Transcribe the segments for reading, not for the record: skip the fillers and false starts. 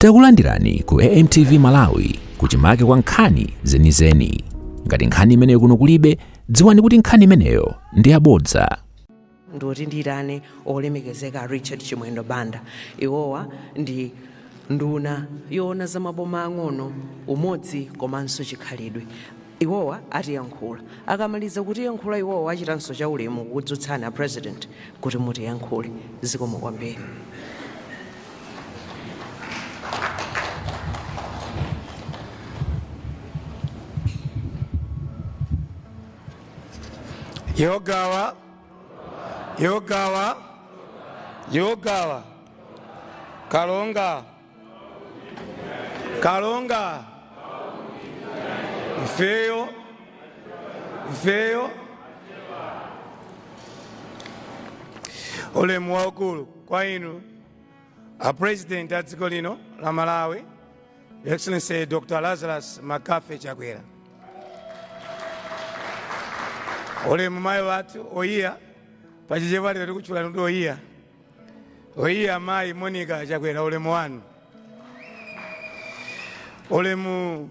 Takulandirani ku AMTV Malawi kuchimake kwa nkhani zenizeni. Ngati nkhani imeneyo kuno kulibe, dziwani kuti nkhani imeneyo ndi yabodza. Ndoti ndirane olemekezeka Chakwera Chimwendo Banda. Iwowa ndi nduna yoona za maboma ang'ono, umodzi komanso chikhalidwe. Iwowa atiyankhula. Akamaliza kuti yankhula iwowa achitanso cha ulemu kudzutsana president kuti muti yankhule. Zikomo kwambiri. Yogawa, Kalonga, Ifeyo, Ulemu waukulu kwa inu, a President atziko lino la Malawi, Excellency Dr. Lazarus Makafe Chakwera. Ulemu mayi watu oiya, pachijevali kuchula nudu oiya mayi Monica Chakwera ulemu wanu. Ulemu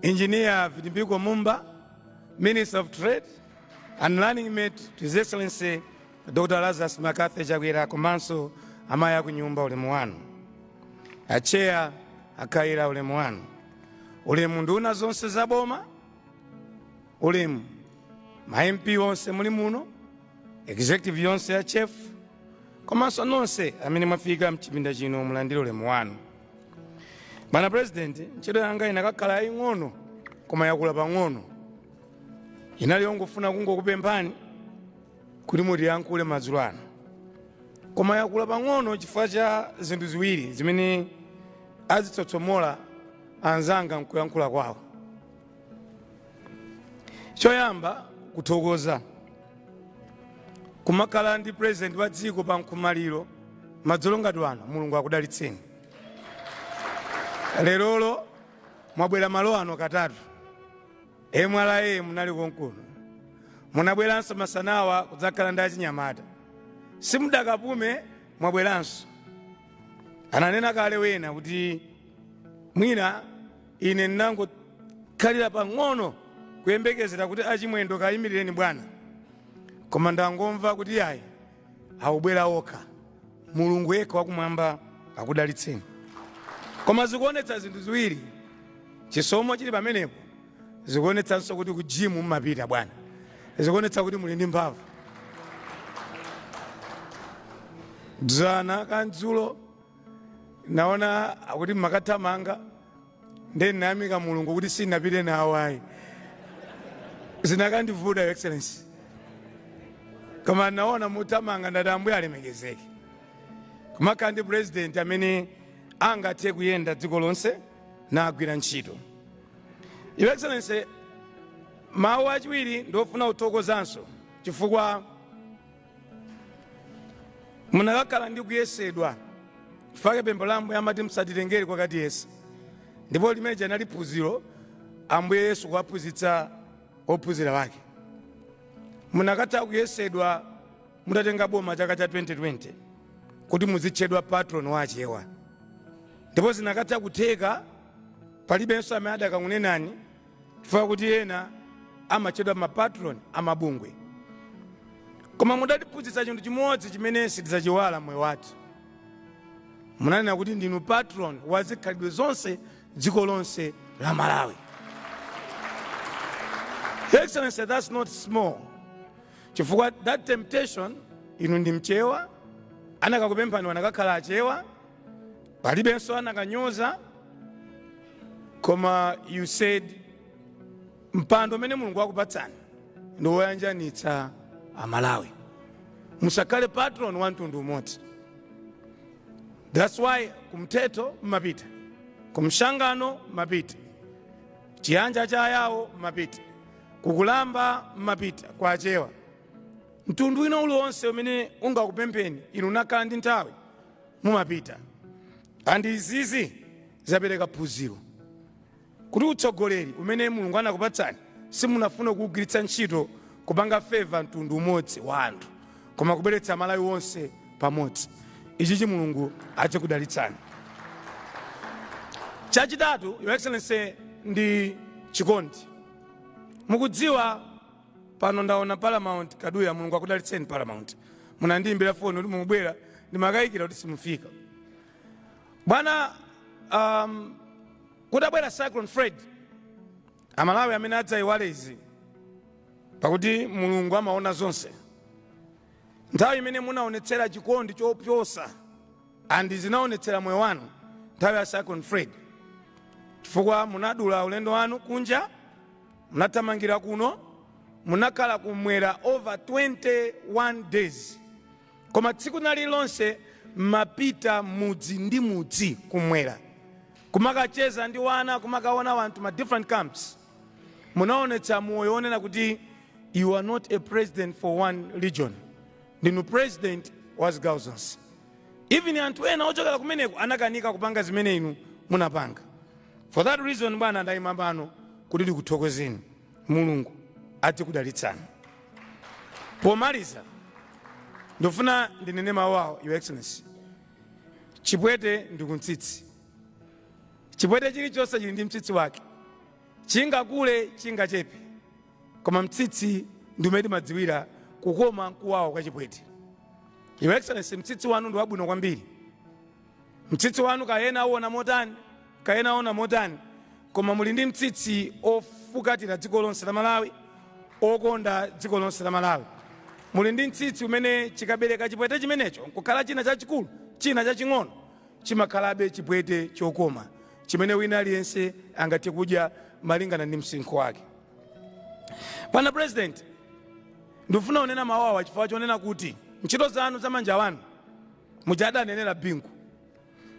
Engineer Fitimbiko Mumba, Minister of Trade and Learning Mate to His Excellency Dr. Lazarus Makafe Chakwera komanso amaya kunyumba ulemu wanu. Chewa akaira ulemu wanu. Ulemu nduna zonse zaboma, ulemu ma-MP onse muli muno, executive yonse ya chef, komanso nonse amene mwafika mchipinda chino mulandire ulemu wanu. Bwana President, ntchito yanga inakakhala yaying'ono koma yakula pang'ono. Inali yongofuna kungokupemphani kuti mutiyankhule madzulo ano. Koma yakula pang'ono chifukwa cha zinthu ziwiri zimene azitsotsomola anzanga mkuyankhula kwawo. Choyamba kuthokoza kumakhala ndi president wa dziko pa nkhomaliro madzulo ngati ano, Mulungu akudalitseni. Lerolo mwabwera malo ano katatu. MLA munali konkuno. Munabweranso masanawa kudzakhala ndi achinyamata. Simudakapume mwabweranso. Ananena kale wena kuti mwina ine ndinangokhalira pang'ono kuyembekezera kuti achimwendo kayimireni bwana. Koma ndangomva kuti yayi awubwera okha. Mulungu yekha wakumwamba akudalitseni. Koma zikuonetsa zinthu ziwiri. Chisomo chili pamenepo. Zikuonetsanso kuti ku gym mumapita bwana. Zikuonetsa kuti muli ndi mphamvu. Dzana kanzulo naona kuti makathamanga ndeni nayamika Mulungu kuti sinapite nawo ayi. Zinakandivuta Your Excellency. Koma naona mutamanga ndati Ambuye alemekezeke. Koma kandi president amene angathe kuyenda dziko lonse na agwira ntchito. Your Excellency, mawu achiwiri ndofuna kuthokozanso chifukwa munakakhala ndi kuyesedwa. Chifukwa pempho la Ambuye amati musatitengere kwakati Yesu. Ndipo limene janali phunziro Ambuye Yesu kuwaphunzitsa ophunzira wake. Munakatha kuyesedwa mutatenga boma chaka cha 2020 kuti muzitchedwa patron wa Chewa. Ndipo zinakatha kutheka palibenso amene adakangunenani chifukwa kuti ena amatchedwa mapatron amabungwe. Koma mudatiphunzitsa chinthu chimodzi chimene sitidzachiwala moyo wathu. Munanena kuti ndinu patron wa zikhalidwe zonse dziko lonse la Malawi. Your Excellency, that's not small. Chifukwa that temptation inu ndi Mchewa, anakakupemphani wanakakhala achewa, palibenso anakanyoza, koma you said mpando mene Mulungu wakupatsani ndi woyanjanitsa Amalawi. Musakhale patron wa mtundu umodzi. That's why kumteto mapita, kumshangano mapita, chiyanja cha yawo mapita, kukulamba mapita kwa Chewa. Mtundu ina uliwonse umene ungakupempheni inu nakhala ndi nthawi mumapita. Andi izizi zapereka phunziro kuti utsogoleri umene Mulungu anakupatsani simunafuna kugwiritsa ntchito kupanga favor mtundu umodzi wa anthu, koma kubweretsa Malawi wonse pamodzi. Ichi Mulungu ache kudalitsani. Chachitatu, Your Excellency, ndi chikondi. Mukudziwa pano ndaona Paramount Kaduya Mulungu akudalitseni Paramount. Munandiimbira foni kuti mubwera ndimakayikira kuti simufika. Bwana kudabwera Cyclone Fred. Amalawi amene adzayiwale izi. Pakuti Mulungu amaona zonse. Nthawi imene munaonetsera chikondi chopyosa andi zinaonetsera moyo wanu nthawi ya Cyclone Fred. Chifukwa munadula ulendo wanu kunja, munatamangira kuno, munakhala kumwera over 21 days. Koma tsiku nalilonse mapita mudzi ndi mudzi kumwera. Kumakacheza ndi wana, kumakaona wanthu ma different camps. Munaonetsa moyo onena kuti you are not a president for one region. Ndinu president was thousands. Even anthu ena ochokera kumeneko anakanika kupanga zimene inu munapanga. For that reason bwana ndayima pano kuti ndikuthokozeni. Mulungu atikudalitsani. Pomaliza ndofuna ndinene mawu awo, Your Excellency. Chipwete ndikuntsitsi. Chipwete chilichonse chili ndi mtsitsi wake. Chingakule chingachepe. Koma mtsitsi ndi umene madziwira kukoma kuwawa kwa chipwete. Your Excellency, mtsitsi wanu ndi wabwino kwambiri. Mtsitsi wanu kayena aona motani, kayena aona motani, koma muli ndi mtsitsi ofukatira dziko lonse la Malawi, okonda dziko lonse la Malawi. Muli ndi mtsitsi umene chikabereka chipwete chimenecho, kukhala china chachikulu, china chaching'ono, chimakhalabe chipwete chokoma, chimene wina aliyense angathe kudya malingana ndi msinkhu wake. Bwana President, ndifuna unena mawawa chifukwa chonena kuti ntchito zanu za manja wanu mujadanenera bingu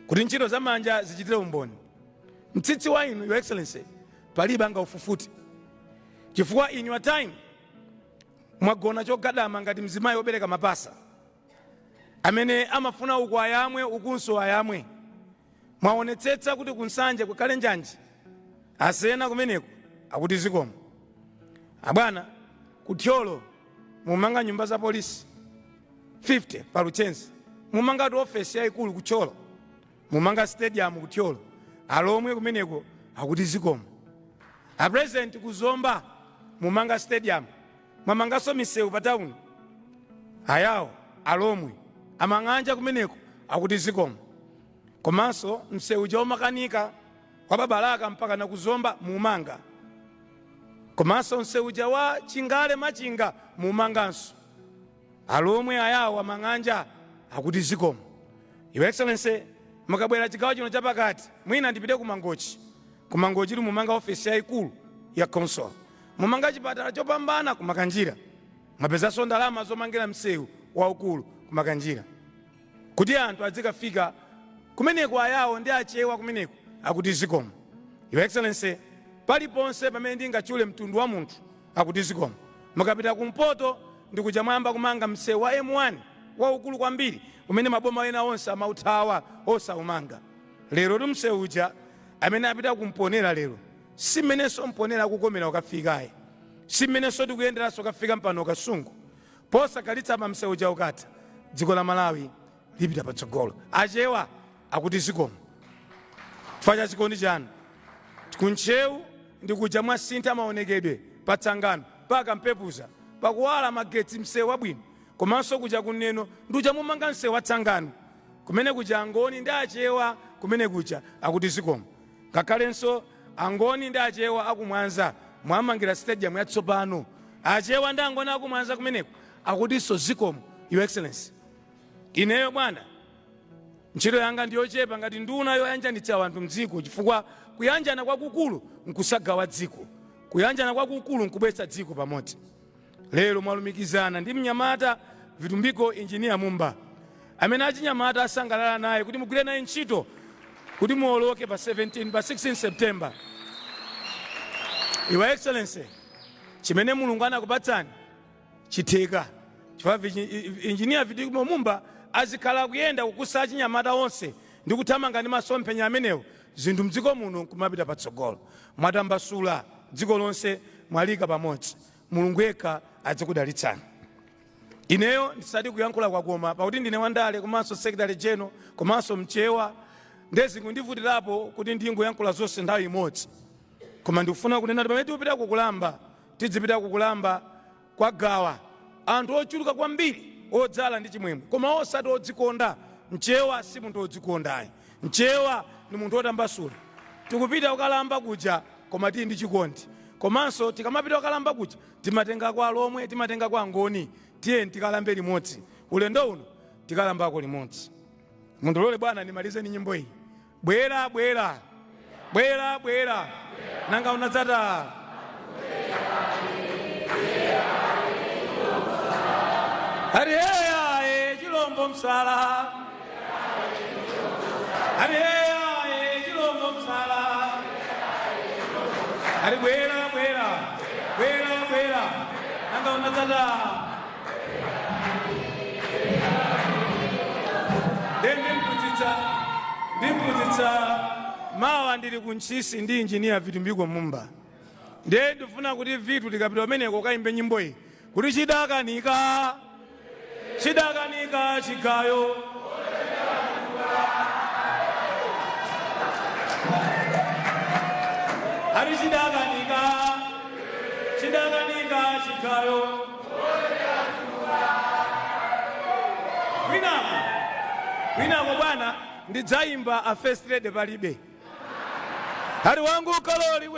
kuti ntchito za manja zichitire umboni. Mtsitsi wa inu, Your Excellency, palibe angaufufuti. Chifukwa in your time mwagona chogadama ngati mzimayi obereka mapasa amene amafuna uku ayamwe ukunso ayamwe. Mwaonetsetsa kuti kunsanje kukhale njanji, asena kumeneko akuti zikomo. Abwana kutyolo mumanga nyumba za polisi 50 pa Luchenzi, mumanga office yaikulu kutyolo, mumanga stadium kutyolo, alomwe kumeneko akuti zikomo. A president kuzomba mumanga stadium, mwamangaso misewu pa town, ayawo alomwe amang'anja kumeneko akuti zikomo. Komanso msewu chomakanika kwa Babalaka mpaka na kuzomba mumanga. Komanso msewu wa Chingale Machinga mumanganso, alomwe ayawo amang'anja akuti zikomo. Your Excellency, mukabwera chigawo chino chapakati mwina ndipite kumangochi. Kumangochi mumanga office yaikulu ya council, mumanga chipatala chopambana kumakanjira, mwapezanso ndalama zomangira msewu waukulu kumakanjira kuti anthu adzikafika kumeneko ayawo ndi achewa kumeneko akuti zikomo. Your Excellency, paliponse pamene ndingachule mtundu wa munthu akuti zikomo. Mukapita kumpoto ndikuja mwamba kumanga msewu wa M1 waukulu kwambiri umene maboma ena onse amauthawa osaumanga. Lero ndi msewu uja amene apita kumponera lero simenenso mponera kukomera ukafikaye, simenenso tikuyenderanso ukafika mpano kasungu. Posakalitsa pa msewu uja ukatha dziko la Malawi lipita patsogolo. Achewa akuti zikomo. Facha chikondi chanu kunchewu ndikuja mwasintha maonekedwe patsangano paka mpepuza pakuwala magetsi msewu wabwino. Komanso kuja kuneno nduja mumanga msewu watsangano kumene kuja Angoni ndi achewa kumene kuja akuti zikomo. Ngakhalenso Angoni ndi achewa akumwanza mwamangira stadium yatsopano, achewa ndi Angoni akumwanza kumeneko akutinso zikomo. Your Excellency, ineyo bwana ntchito yanga ndiyochepa ngati nduna yoyanjanitsa anthu mdziko, chifukwa kuyanjana kwakukulu nkusagawa dziko, kuyanjana kwakukulu nkubweretsa dziko pamodzi. Lero mwalumikizana ndi mnyamata Vitumbiko Engineer Mumba amene achinyamata asangalala naye kuti mugwire naye ntchito kuti muoloke pa 16 September. Your Excellency, chimene Mulungu anakupatsani chitheka. Chifukwa Engineer Vitumbiko Mumba azikhala kuyenda kukusa chinyamata onse ndi kuthamanga ndi masomphenya amenewo, zinthu mdziko muno kumapita patsogolo. Mwatambasula dziko lonse, mwalika pamodzi. Mulungu yekha adzikudalitsani. Ineyo ndisati kuyankhula kwakoma pakuti ndine wandale komanso Secretary General komanso mchewa ndezi kundivutirapo kuti ndingoyankhula zonse nthawi imodzi. Koma ndikufuna kunena kuti pamene tikupita kukulamba, tizipita kukulamba kwa gawa anthu ochuluka kwambiri odzala ndi chimwemwe, koma osati odzikonda. Chewa si munthu odzikondayi. Chewa ni munthu otambasula. Tikupita kukalamba kuja koma tili ndi chikondi. Komanso tikamapita kukalamba kuja timatenga kwa lomwe, timatenga kwa ngoni, tiye tikalambe limodzi. Ulendo uno tikalambako limodzi. Mundilole bwana nimalize ni nyimbo iyi. Bwera bwera bwera bwera nanga unadzata hariheya chilombo msala, hariheya chilombo msala, hari bwera bwera bwera bwera nanga unadzata ndimphunzitsa mawa ndili kunchisi ndi injiniya Vitumbiko Mumba. Ndiye ndifuna kuti vitu tikapita pameneko kaimbe nyimbo iyi kuti chidakanika chidakanika chigayo hari chidakanika chidakanika chigayo winako bwana ndidzaimba a first lady palibe. Hari wangu kaloli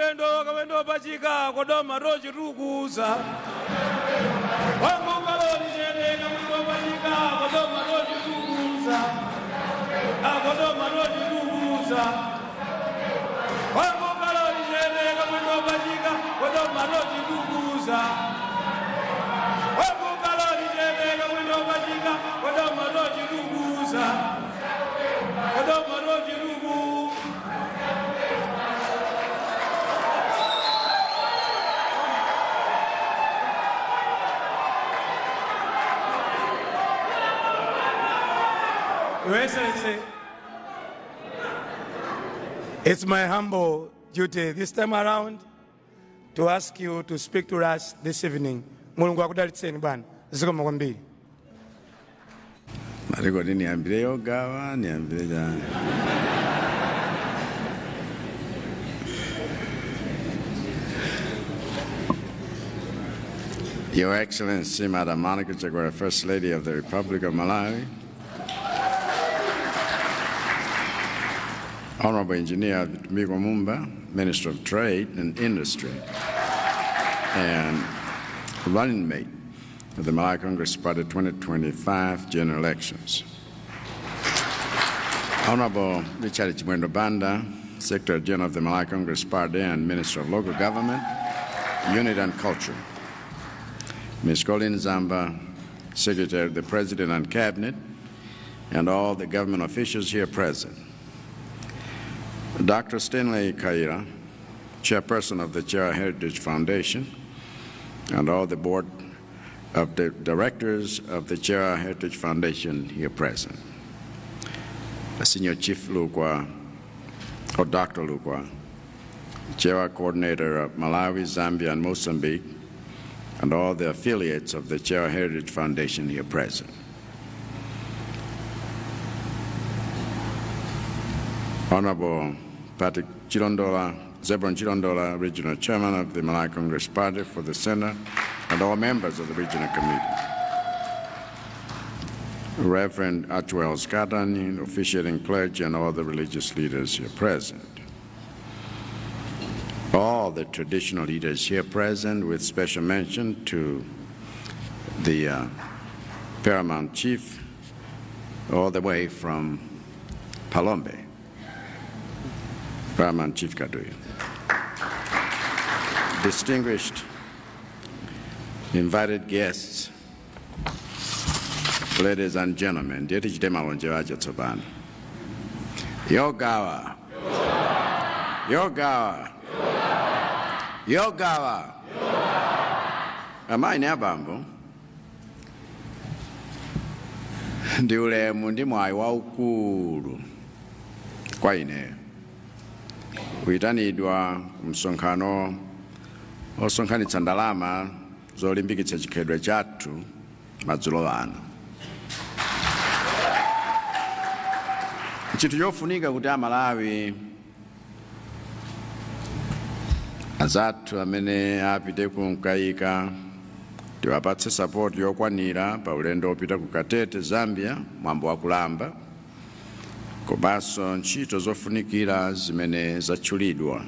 kawendo pachika kodoma roji rukuza. Wangu kaloli jene kawendo pachika kodoma roji rukuza. Kodoma roji rukuza. Wangu kaloli jene kawendo pachika kodoma roji rukuza. Wangu kaloli jene kawendo pachika kodoma roji rukuza. Kodoma roji rukuza. Your Excellency, it's my humble duty this time around to ask you to speak to us this evening. Mulungu akudalitseni bwana. Zikoma kwambiri. Mariko niambie yogawa, niambie jana. Your Excellency, Madam Monica Chakwera, First Lady of the Republic of Malawi, Honorable Engineer Vitumbiko Mumba, Minister of Trade and Industry, and running mate of the Malawi Congress Party 2025 general elections. Honorable Chakwera Chimwendo Banda, Secretary General of the Malawi Congress Party and Minister of Local Government, Unity and Culture. Ms. Colleen Zamba, Secretary of the President and Cabinet, and all the government officials here present. Dr. Stanley Kaira, Chairperson of the Chewa Heritage Foundation, and all the board of the directors of the Chewa Heritage Foundation here present. Senior Chief Lukwa, or Dr. Lukwa, Chewa Coordinator of Malawi, Zambia, and Mozambique, and all the affiliates of the Chewa Heritage Foundation here present. Honorable Patrick Chilondola, Zebron Chilondola, Regional Chairman of the Malawi Congress Party for the Center, and all members of the Regional Committee. Reverend Achwell Skatani, officiating clergy, and all the religious leaders here present. All the traditional leaders here present, with special mention to the Paramount Chief, all the way from Palombe, Paramount Chief Kaduya. Distinguished invited guests, ladies and gentlemen, Yogawa, Yogawa, Yogawa, Amai Nyabambo, ndi ulemu ndi mwayi waukulu kwa ine kuyitanidwa msonkhano osonkhanitsa ndalama zolimbikitsa chikhalidwe chathu madzulo ano. chinthu chofunika kuti Amalawi azathu amene apite kunkayika tiwapatse support yokwanira pa ulendo opita ku Katete, Zambia, mwambo wa kulamba, komanso ntchito zofunikira zimene zatchulidwa.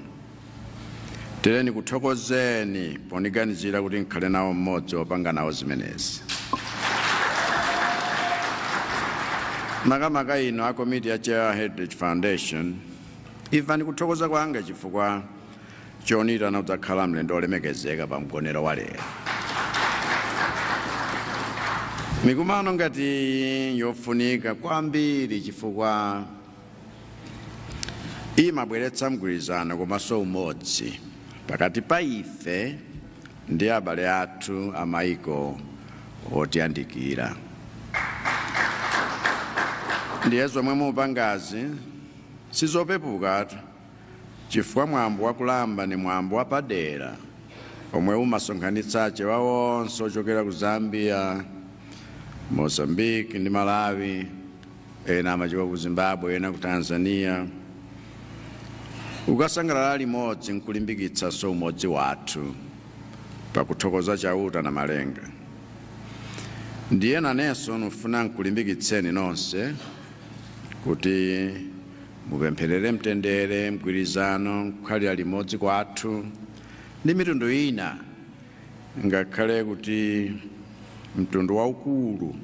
Tereni kuthokozeni poniganizira kuti nkhale nawo mmodzi wopanga nawo zimenezi. Makamaka ino a komiti ya Chewa Heritage Foundation imvani kuthokoza kwanga chifukwa chonira na kudzakhala mlendo olemekezeka pa mgonero wa lero. Mikumano ngati yofunika kwambiri chifukwa imabweretsa mgwirizano komanso umodzi pakati pa ife ndi abale athu amaiko otiyandikira. Ndiye zomwe mupangazi sizopepuka chifukwa mwambo wa kulamba ni mwambo wapadera omwe umasonkhanitsa Chewa wonse ochokera ku Zambia, Mozambique ndi Malawi, ena amachoka ku Zimbabwe, ena ku Tanzania, ukasangalala limodzi nkulimbikitsa so umodzi wathu pakuthokoza chauta na malenga. Ndiye nanenso nufuna nkulimbikitseni nonse kuti mupempherere mtendere, mgwirizano, kukhalira limodzi kwathu ndi mitundu ina, ngakhale kuti mtundu waukulu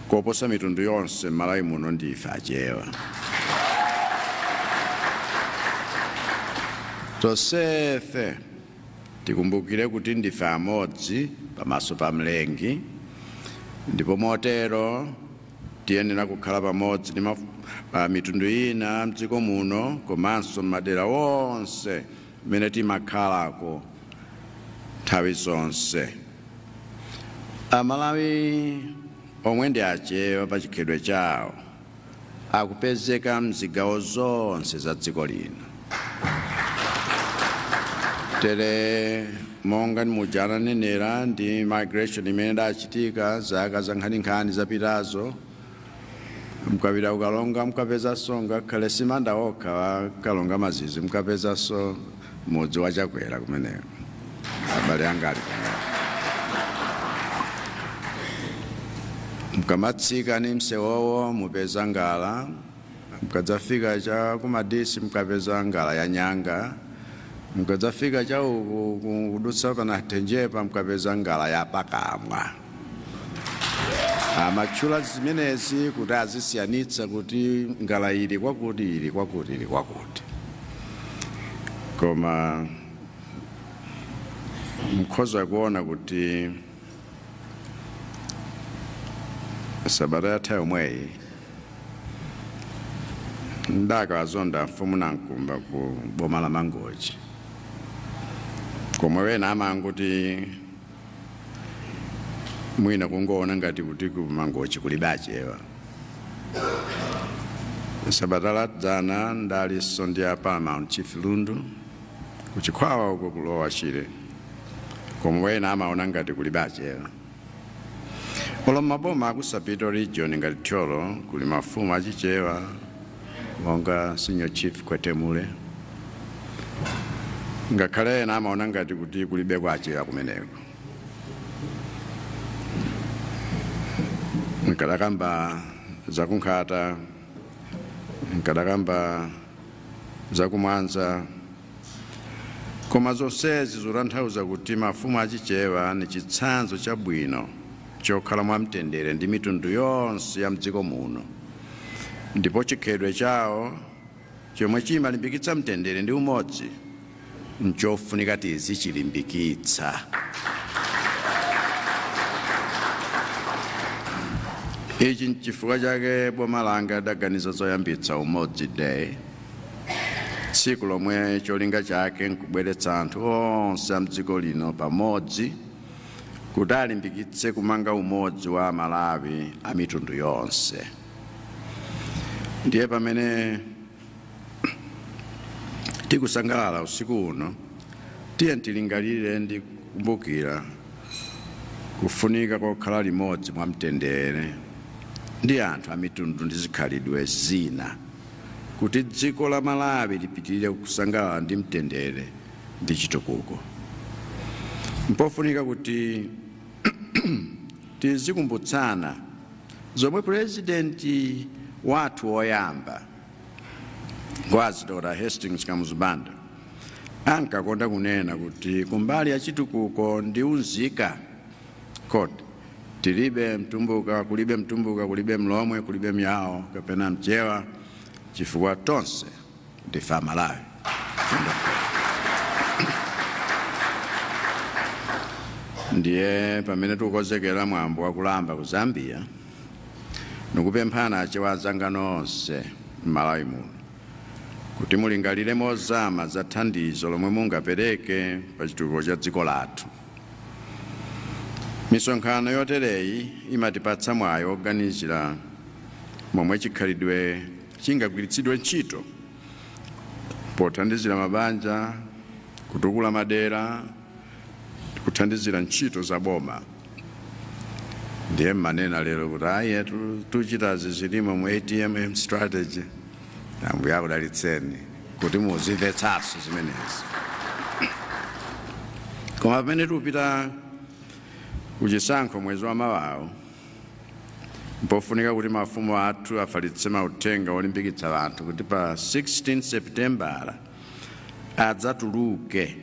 koposa mitundu yonse Malawi muno ndife Achewa. Tonsefe tikumbukire kuti ndife amodzi pamaso pa mlengi, ndipo motero tiyenera kukhala pamodzi ndi mitundu ina mdziko muno komanso madera wonse mene timakhalako nthawi zonse. Amalawi omwe ndi Achewa pa chikhalidwe chawo akupezeka mzigawo zonse za dziko lino. Tere monga nimujana nenera ndi migration imene idachitika zaka za nkhaninkhani zapitazo, mukapita kukalonga mukapeza songa khale simanda okha kalonga mazizi mukapeza so mudzi wa Chakwera kumeneko abale angali mukamatsika ni msewowo mupeza ngala, mukadzafika cha kumadisi mukapeza ngala ya nyanga, mukadzafika cha kudutsa pana Tenjepa mukapeza ngala ya pakamwa. Amatchula zimenezi kuti azisiyanitsa kuti ngala ili kwakuti ili kwakuti ili kwakuti. Koma mkhoza kuona kuti sabata yatha yomweyi ndakazonda mfumu Nankumba ku boma la Mangochi, komwe wena amanguti mwina kungoona ngati kuti ku Mangochi kulibe Achewa. Sabata ladzana ndalinso ndi Paramount Chief Lundu kuchikhwawa uko kulowa Chile, komwe wena amaona ngati kulibe Achewa. Olo maboma akusapito region ngati Tyolo kuli mafumu achichewa monga Senior Chief Kwetemule, ngakhale ena amaona ngati kuti kulibe kwa Achewa kumeneko. Nkadakamba zakunkhata, nkadakamba zakumwanza, koma zonsezi zotanthauza kuti mafumu achichewa ni chitsanzo chabwino chokhala mwamtendere ndi mitundu yonse ya mdziko muno, ndipo chikhalidwe chawo chomwe chimalimbikitsa mtendere ndi umodzi nchofunika tizichilimbikitsa. Ichi nchifukwa chake boma langa daganiza zoyambitsa Umodzi Day, tsiku lomwe cholinga chake nkubweretsa anthu onse a mdziko lino pamodzi kuti alimbikitse kumanga umodzi wa Malawi a mitundu yonse. Ndiye pamene tikusangalala usiku uno, tiye tilingalire ndi kukumbukira kufunika kokhala limodzi mwamtendere ndi anthu a mitundu ndi zikhalidwe zina kuti dziko la Malawi lipitirire kusangalala ndi mtendere ndi chitukuko. Mpofunika kuti tizikumbutsana zomwe purezidenti wathu woyamba Ngwazi Dr. Hastings Banda ankakonda kunena kuti kumbali ya chitukuko ndi unzika kodi tilibe mtumbuka, kulibe mtumbuka, kulibe mlomwe, kulibe myawo kapena mchewa, chifukwa tonse ndife Malawi. Ndiye pamene tikukonzekera mwambo wa kulamba ku Zambia nikupemphana achewa anzanga onse m'Malawi muno kuti mulingalire mozama za thandizo lomwe mungapereke pa chitukuko cha dziko lathu. Misonkhano yotereyi imatipatsa mwayi oganizira momwe chikhalidwe chingagwiritsidwe ntchito pothandizira mabanja, kutukula madera, kuthandizira ntchito za boma. Ndiye manena lero kuti ayi tuchita zilimo mu ATM strategy. Ambuye akudalitseni kuti muzimvetsanso zimenezi. Koma pamene tupita kuchisankho mwezi wa Mawawu, mpofunika kuti mafumu athu afalitse mauthenga olimbikitsa anthu kuti pa 16 September adzatuluke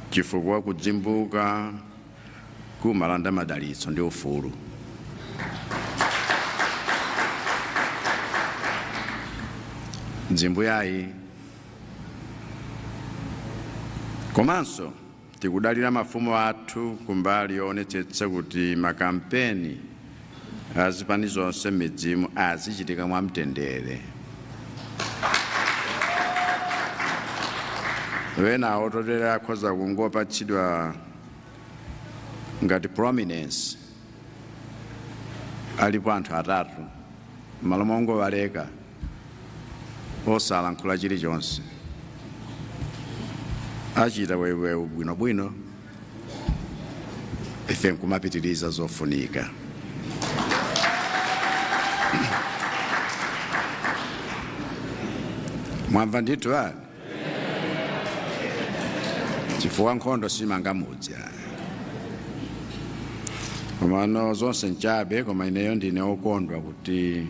chifukwa kudzimbuka kumalanda madalitso ndi ufulu. Nzimbu yayi komanso tikudalira mafumu athu kumbali yoonetsetsa kuti makampeni azipani zonse midzimu azichitika mwamtendere. Wena ototera akhoza kungopatsidwa ngati prominence alipo anthu atatu malo mongowaleka osalankhula chilichonse, achita wewe bwinobwino, ife nkumapitiriza zofunika. Mwamva ndithu chifukwa nkhondo simanga mudzi. Komano zonse nchabe, koma ineyo ndine okondwa kuti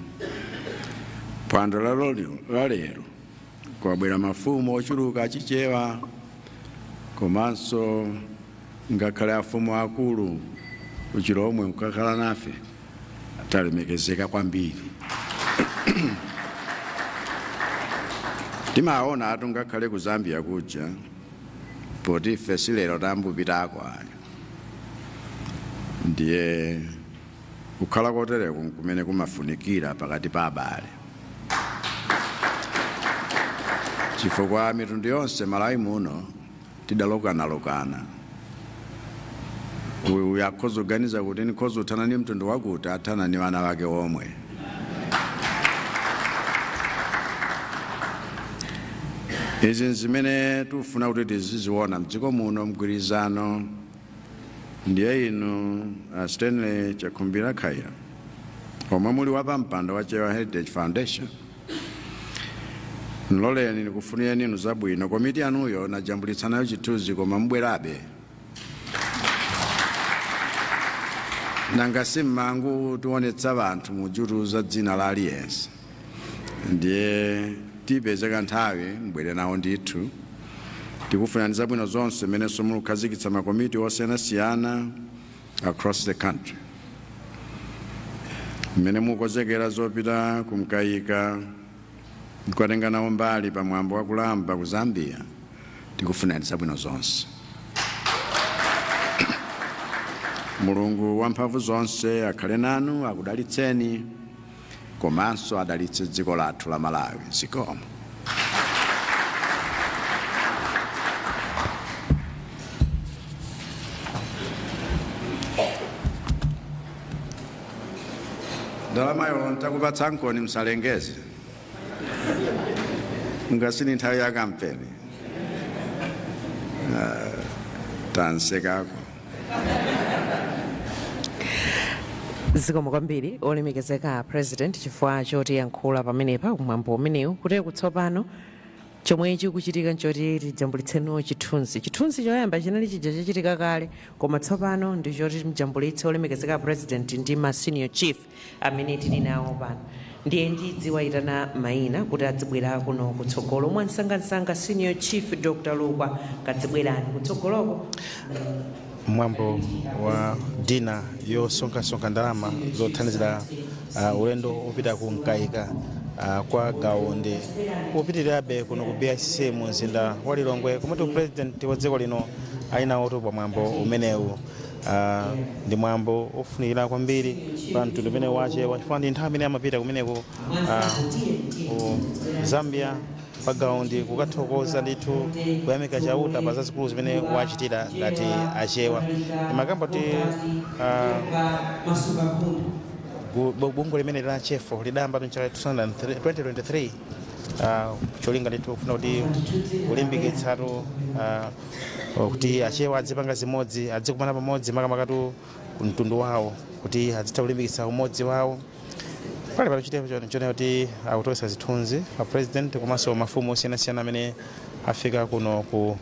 phwando la lero kwabwera mafumu ochuluka achichewa komanso ngakhale afumu akulu kuchiromwe mkakhala nafe talemekezeka kwambiri. Timaona atu ngakhale ku Zambia kuja poti ife silero tambupitako ayo. Ndiye kukhala kotereko kumene kumafunikira pakati pa abale. Chifukwa mitundu yonse Malawi muno tidalokana. Uyu akhoza kuganiza kuti nikhoza uthana ni mtundu wakuti athana ni wana wake omwe. Izi zimene tufuna kuti tiziziona mdziko muno mgwirizano. Ndiye inu Stanley Chakwera Chimwendo omwe muli wapampando wa Chewa Heritage Foundation, nloleni nikufunireni inu zabwino. Komiti anuyo najambulitsa nayo chithunzi koma mbwerabe. Nanga simmangu tionetsa vanthu mujutuza dzina la aliyense. Ndiye tipezeka nthawi mbwere nawo ndithu. Tikufunirani zabwino zonse mene mulukhazikitsa makomiti osiyanasiyana across the country. Mene mukonzekera zopita kumkayika nkukatenga nawo mbali pa mwambo wa kulamba ku Zambia, tikufunirani zabwino zonse. Mulungu wamphamvu zonse akhale nanu, akudalitseni, komanso adalitse dziko lathu la Malawi. Zikomo. Ndalamayo ntakupatsa nkoni msalengeze. Ngasini nthawi ya kampeni. Tansekako. zikomo kwambiri olemekezeka president chifukwa choti yankhula pamenepa kumwambo umenewu kuti kutsopano chomwe chikuchitika nchoti tijambulitseno chithunzi choyamba chinali chija chachitika kale koma tsopano ndi choti mjambulitse olemekezeka president ndi ma senior chief amene tili nawo pano ndiye ndidziwayitana mayina kuti adzibwera kuno kutsogolo mwansangansanga senior chief Dr. Lukwa kadzibwerani kutsogoloko mwambo wa dina yosonkhansonkha ndalama zothandizira ulendo upita ku Nkaika kwa Gaonde kupitirirabe kuno ku BICC mu mzinda wa Lilongwe komatu president wa dziko lino ayinawo pa mwambo umenewu ndi mwambo ofunikira kwambiri pa mtundu umene wache wachifukwa ndi nthawi imene amapita kumeneko Zambia pa Gaonde kukathokoza ndithu kuyamika chauta pa zazikulu zimene wachitira ngati achewa imakamba kuti bungwe limene la chefo lidayamba mchaka 2023 cholinga ndithu kufuna kuti ulimbikitsatu kuti achewa adzipanga zimodzi adzikumana pamodzi makamakatu mtundu wawo kuti adzitha kulimbikitsa umodzi wawo pale pano chitepo chone kuti akutokesa zithunzi pa president komanso mafumu osiyanasiyana amene afika kuno ku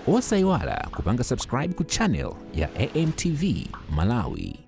osayiwala kupanga subscribe ku channel ya AMTV Malawi.